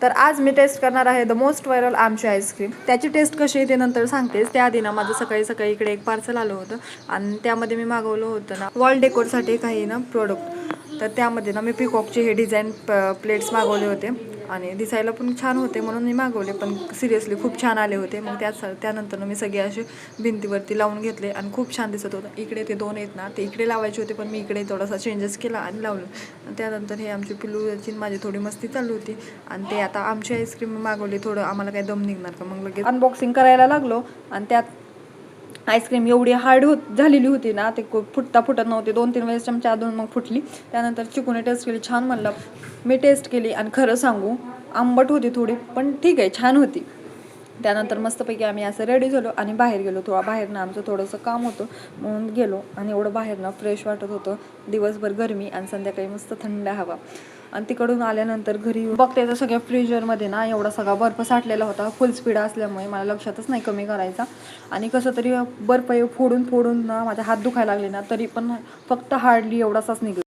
तर आज मी टेस्ट करणार आहे द मोस्ट व्हायरल आमची आईस्क्रीम. त्याची टेस्ट कशी आहे ते नंतर सांगतेच. त्याआधी ना माझं सकाळी सकाळी इकडे एक पार्सल आलं होतं आणि त्यामध्ये मी मागवलं होतं ना वॉल डेकोरसाठी काही ना प्रोडक्ट. तर त्यामध्ये ना मी पिकॉकचे हे डिझाईन प्लेट्स मागवले होते आणि दिसायला पण छान होते म्हणून मी मागवले, पण सिरियसली खूप छान आले होते. मग त्यानंतर मी सगळे असे भिंतीवरती लावून घेतले आणि खूप छान दिसत होतं. इकडे ते 2 आहेत ना ते इकडे लावायचे होते, पण मी इकडे थोडासा चेंजेस केला आणि लावलं. त्यानंतर हे आमची पिल्लूची माझी थोडी मस्ती चालू होती आणि ते आता आमची आईस्क्रीम मागवली. थोडं आम्हाला काही दम निघणार का, मग लगेच अनबॉक्सिंग करायला लागलो आणि त्यात आईस्क्रीम एवढी हार्ड झालेली होती ना, ते फुटत नव्हते. 2-3 वेळेस चमचा अजून मग फुटली. त्यानंतर चिकूने टेस्ट केली, छान म्हणलं. मी टेस्ट केली आणि खरं सांगू आंबट होती थोडी, पण ठीक आहे छान होती. त्यानंतर मस्तपैकी आम्ही असं रेडी झालो आणि बाहेर गेलो. बाहेरनं आमचं थोडंसं काम होतं म्हणून गेलो आणि एवढं बाहेरनं फ्रेश वाटत होतं. दिवसभर गरमी आणि संध्याकाळी मस्त थंड हवा. आणि तिकडून आल्यानंतर घरी बघते तर सगळ्या फ्रीजरमध्ये ना एवढा सगळा बर्फ साठलेला होता. फुल स्पीड असल्यामुळे मला लक्षातच नाही कमी करायचा आणि कसं तरी बर्फ फोडून ना माझे हात दुखायला लागले ना, तरी पण फक्त हार्डली एवढासाच निघला.